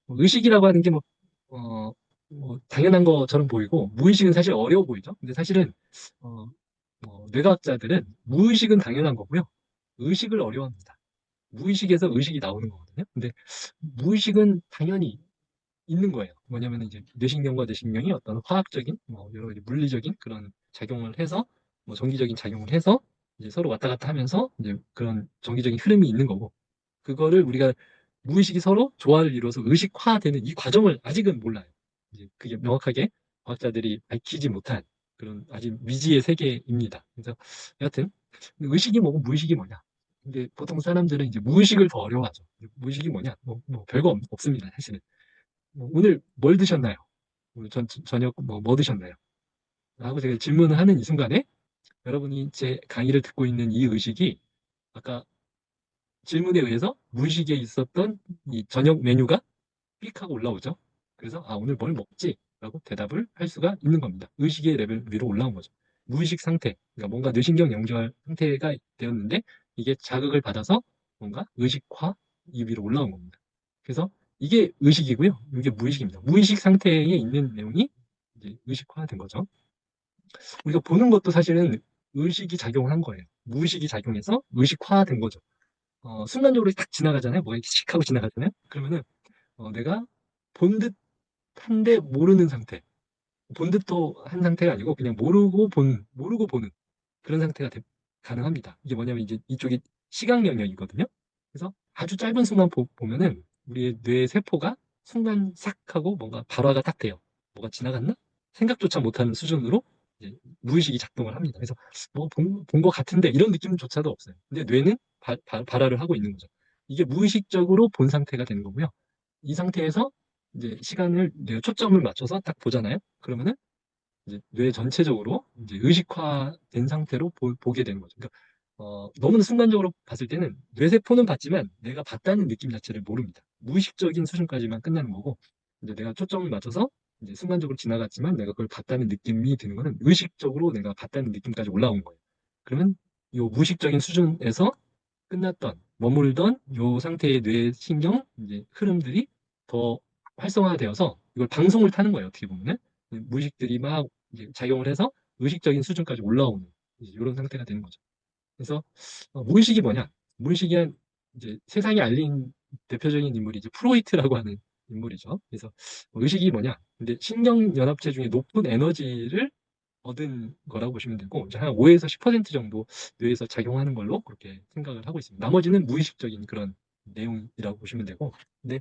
의식이라고 하는 게 당연한 것처럼 보이고, 무의식은 사실 어려워 보이죠. 근데 사실은, 어, 뇌과학자들은 무의식은 당연한 거고요. 의식을 어려워합니다. 무의식에서 의식이 나오는 거거든요. 근데 무의식은 당연히 있는 거예요. 뭐냐면 이제 뇌신경과 뇌신경이 어떤 화학적인, 여러 가지 물리적인 그런 작용을 해서, 전기적인 작용을 해서 이제 서로 왔다 갔다 하면서 이제 그런 전기적인 흐름이 있는 거고, 그거를 우리가 무의식이 서로 조화를 이루어서 의식화되는 이 과정을 아직은 몰라요. 이제 그게 명확하게 과학자들이 밝히지 못한 그런 아직 미지의 세계입니다. 그래서 여하튼 의식이 뭐고 무의식이 뭐냐. 근데 보통 사람들은 이제 무의식을 더 어려워하죠. 무의식이 뭐냐? 별거 없습니다, 사실은. 오늘 뭘 드셨나요? 오늘 저녁 뭐 드셨나요? 하고 제가 질문을 하는 이 순간에 여러분이 제 강의를 듣고 있는 이 의식이 아까 질문에 의해서 무의식에 있었던 이 저녁 메뉴가 삑 하고 올라오죠. 그래서 오늘 뭘 먹지? 라고 대답을 할 수가 있는 겁니다. 의식의 레벨 위로 올라온 거죠. 무의식 상태, 그러니까 뭔가 뇌신경 연결 상태가 되었는데 이게 자극을 받아서 뭔가 의식화 이 위로 올라온 겁니다. 그래서 이게 의식이고요. 이게 무의식입니다. 무의식 상태에 있는 내용이 이제 의식화된 거죠. 우리가 보는 것도 사실은 의식이 작용한 거예요. 무의식이 작용해서 의식화된 거죠. 순간적으로 딱 지나가잖아요. 뭐가 씩 하고 지나가잖아요. 그러면은 내가 본 듯한데 모르는 상태. 본 듯도 한 상태가 아니고 그냥 모르고 보는 그런 상태가 가능합니다. 이게 뭐냐면 이제 이쪽이 시각 영역이거든요. 그래서 아주 짧은 순간 보면은 우리의 뇌 세포가 순간 싹 하고 뭔가 발화가 딱 돼요. 뭐가 지나갔나? 생각조차 못하는 수준으로 이제 무의식이 작동을 합니다. 그래서 본 것 같은데 이런 느낌조차도 없어요. 근데 뇌는 발화를 하고 있는 거죠. 이게 무의식적으로 본 상태가 되는 거고요. 이 상태에서 이제 시간을 내가 초점을 맞춰서 딱 보잖아요. 그러면은 이제 뇌 전체적으로 이제 의식화된 상태로 보게 되는 거죠. 그러니까 너무나 순간적으로 봤을 때는 뇌세포는 봤지만 내가 봤다는 느낌 자체를 모릅니다. 무의식적인 수준까지만 끝나는 거고 이제 내가 초점을 맞춰서 이제 순간적으로 지나갔지만 내가 그걸 봤다는 느낌이 드는 거는 의식적으로 내가 봤다는 느낌까지 올라온 거예요. 그러면 이 무의식적인 수준에서 끝났던 머물던 이 상태의 뇌 신경 이제 흐름들이 더 활성화되어서 이걸 방송을 타는 거예요. 어떻게 보면은 무의식들이 막 이제 작용을 해서 의식적인 수준까지 올라오는 이런 상태가 되는 거죠. 그래서 무의식이 뭐냐? 무의식이 이제 세상에 알린 대표적인 인물이 이제 프로이트라고 하는 인물이죠. 그래서 의식이 뭐냐? 근데 신경 연합체 중에 높은 에너지를 얻은 거라고 보시면 되고 이제 한 5에서 10% 정도 뇌에서 작용하는 걸로 그렇게 생각을 하고 있습니다. 나머지는 무의식적인 그런 내용이라고 보시면 되고 근데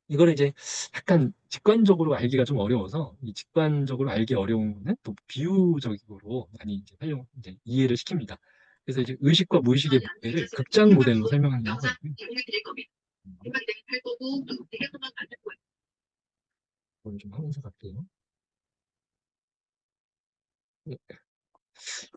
이거를 이제 약간 직관적으로 알기가 좀 어려워서 이 직관적으로 알기 어려운 거는 또 비유적으로 많이 이제 이제 이해를 시킵니다. 그래서 이제 의식과 무의식의 모델을 극장 모델로 설명하는 경우가 있고요. 이걸 좀 하면서 갈게요. 네.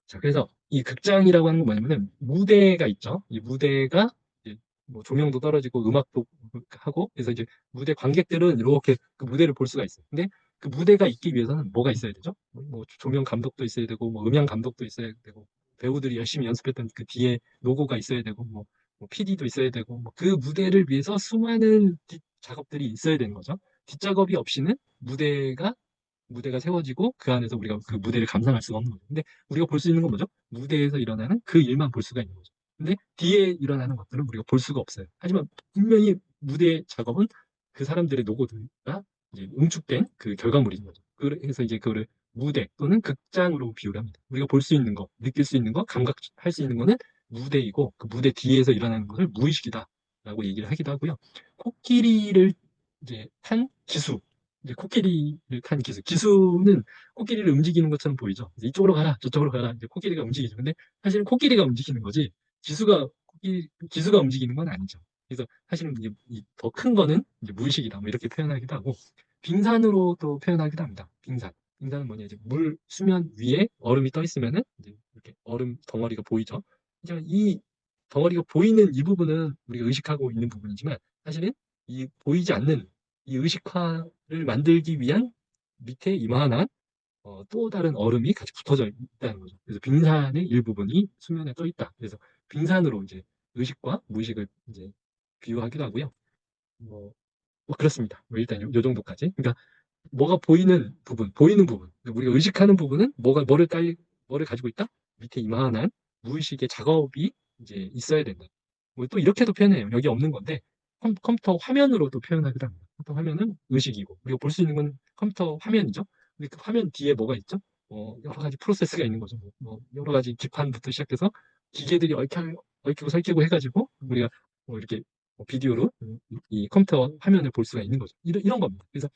자, 그래서 이 극장이라고 하는 건 뭐냐면은 무대가 있죠. 이 무대가 이제 뭐 조명도 떨어지고 음악도 하고 그래서 이제 무대 관객들은 이렇게 그 무대를 볼 수가 있어요. 근데 그 무대가 있기 위해서는 뭐가 있어야 되죠? 뭐 조명 감독도 있어야 되고 뭐 음향 감독도 있어야 되고 배우들이 열심히 연습했던 그 뒤에 로고가 있어야 되고 뭐 PD도 있어야 되고 그 무대를 위해서 수많은 뒷 작업들이 있어야 되는 거죠. 뒷작업이 없이는 무대가 세워지고 그 안에서 우리가 그 무대를 감상할 수가 없는 거죠. 근데 우리가 볼 수 있는 건 뭐죠? 무대에서 일어나는 그 일만 볼 수가 있는 거죠. 근데 뒤에 일어나는 것들은 우리가 볼 수가 없어요. 하지만 분명히 무대 작업은 그 사람들의 노고가 이제 응축된 그 결과물인 거죠. 그래서 이제 그거를 무대 또는 극장으로 비유를 합니다. 우리가 볼 수 있는 거, 느낄 수 있는 거, 감각할 수 있는 거는 무대이고 그 무대 뒤에서 일어나는 것을 무의식이다라고 얘기를 하기도 하고요. 코끼리를 이제 탄 기수 이제 코끼리를 탄 기수. 기수는 코끼리를 움직이는 것처럼 보이죠. 이쪽으로 가라, 저쪽으로 가라. 이제 코끼리가 움직이죠. 근데 사실은 코끼리가 움직이는 거지, 기수가 움직이는 건 아니죠. 그래서 사실은 더 큰 거는 이제 무의식이다. 뭐 이렇게 표현하기도 하고, 빙산으로도 표현하기도 합니다. 빙산. 빙산은 뭐냐, 이제 물 수면 위에 얼음이 떠 있으면은 이제 이렇게 얼음 덩어리가 보이죠. 이제 이 덩어리가 보이는 이 부분은 우리가 의식하고 있는 부분이지만 사실은 이 보이지 않는 이 의식화를 만들기 위한 밑에 이만한 또 다른 얼음이 같이 붙어져 있다는 거죠. 그래서 빙산의 일부분이 수면에 떠 있다. 그래서 빙산으로 이제 의식과 무의식을 이제 비유하기도 하고요. 뭐 뭐 그렇습니다. 뭐 일단 요 정도까지. 그러니까 뭐가 보이는 부분. 우리가 의식하는 부분은 뭐를 가지고 있다? 밑에 이만한 무의식의 작업이 이제 있어야 된다. 뭐 또 이렇게도 표현해요. 여기 없는 건데 컴퓨터 화면으로도 표현하기도 합니다. 컴퓨터 화면은 의식이고 우리가 볼 수 있는 건 컴퓨터 화면이죠. 근데 그 화면 뒤에 뭐가 있죠? 여러 가지 프로세스가 있는 거죠. 여러 가지 기판부터 시작해서 기계들이 얽히고 설키고 해가지고 우리가 이렇게 비디오로 이 컴퓨터 화면을 볼 수가 있는 거죠. 이런 겁니다. 그래서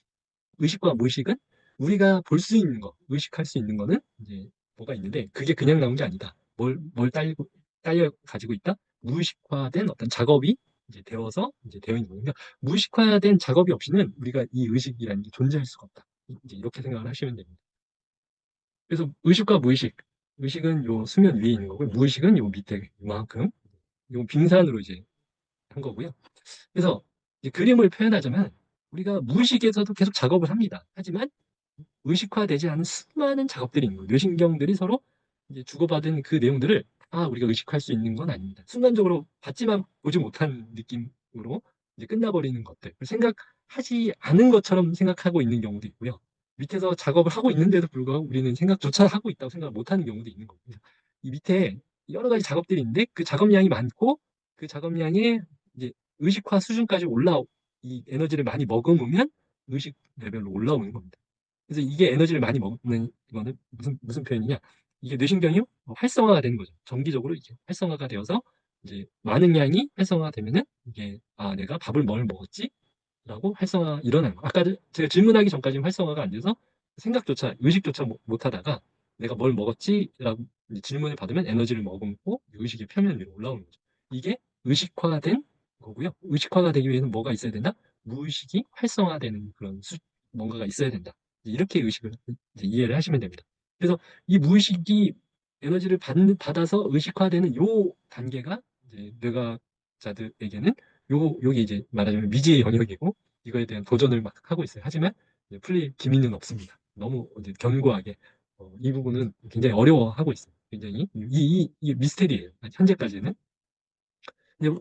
의식과 무의식은 우리가 볼 수 있는 거, 의식할 수 있는 거는 이제 뭐가 있는데 그게 그냥 나온 게 아니다. 뭘 딸려 가지고 있다? 무의식화된 어떤 작업이 이제 되어서 이제 되어 있는 거예요. 그러니까 무의식화된 작업이 없이는 우리가 이 의식이라는 게 존재할 수가 없다. 이제 이렇게 생각을 하시면 됩니다. 그래서 의식과 무의식, 의식은 요 수면 위에 있는 거고요. 무의식은 요 밑에 이만큼, 요 빙산으로 이제 한 거고요. 그래서 이제 그림을 표현하자면 우리가 무의식에서도 계속 작업을 합니다. 하지만 의식화되지 않은 수많은 작업들이 있는 거예요. 뇌신경들이 서로 이제 주고받은 그 내용들을 우리가 의식할 수 있는 건 아닙니다. 순간적으로 받지만 보지 못한 느낌으로 이제 끝나버리는 것들. 생각하지 않은 것처럼 생각하고 있는 경우도 있고요. 밑에서 작업을 하고 있는데도 불구하고 우리는 생각조차 하고 있다고 생각을 못하는 경우도 있는 거고요. 이 밑에 여러 가지 작업들이 있는데 그 작업량이 많고 그 작업량의 이제 의식화 수준까지 이 에너지를 많이 머금으면 의식 레벨로 올라오는 겁니다. 그래서 이게 에너지를 많이 먹는 이거는 무슨 표현이냐? 이게 뇌신경이 활성화가 되는 거죠. 정기적으로 이게 활성화가 되어서 이제 많은 양이 활성화되면은 이게 내가 밥을 뭘 먹었지? 라고 활성화 일어나는 거. 아까 제가 질문하기 전까지는 활성화가 안 돼서 의식조차 못 하다가 내가 뭘 먹었지? 라고 질문을 받으면 에너지를 머금고 의식의 표면 위로 올라오는 거죠. 이게 의식화된 거고요. 의식화가 되기 위해서는 뭐가 있어야 된다? 무의식이 활성화되는 그런 뭔가가 있어야 된다. 이렇게 의식을 이제 이해를 하시면 됩니다. 그래서 이 무의식이 에너지를 받아서 의식화되는 요 단계가 이제 뇌과자들에게는 요게 이제 말하자면 미지의 영역이고 이거에 대한 도전을 막 하고 있어요. 하지만 풀릴 기미는 없습니다. 너무 이제 견고하게 이 부분은 굉장히 어려워하고 있어요. 굉장히 이 미스테리예요. 현재까지는.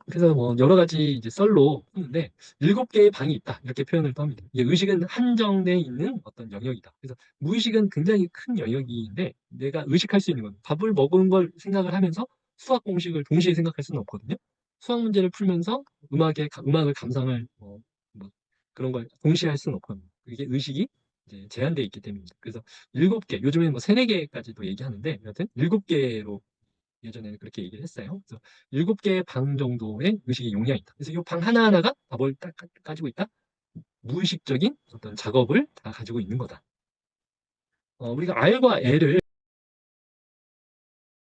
그래서 뭐 여러 가지 이제 썰로 푸는데 7개의 방이 있다 이렇게 표현을 또 합니다. 이게 의식은 한정돼 있는 어떤 영역이다. 그래서 무의식은 굉장히 큰 영역인데 내가 의식할 수 있는 건 밥을 먹은 걸 생각을 하면서 수학 공식을 동시에 생각할 수는 없거든요. 수학 문제를 풀면서 음악을 감상할 뭐 그런 걸 동시에 할 수는 없거든요. 이게 의식이 이제 제한되어 있기 때문입니다. 그래서 7개, 요즘에 뭐 3, 4개까지도 얘기하는데 여하튼 7개로 예전에는 그렇게 얘기를 했어요. 그래서 7개의 방 정도의 의식의 용량이 있다. 그래서 이 방 하나하나가 뭘 가지고 있다? 무의식적인 어떤 작업을 다 가지고 있는 거다. 우리가 R과 L을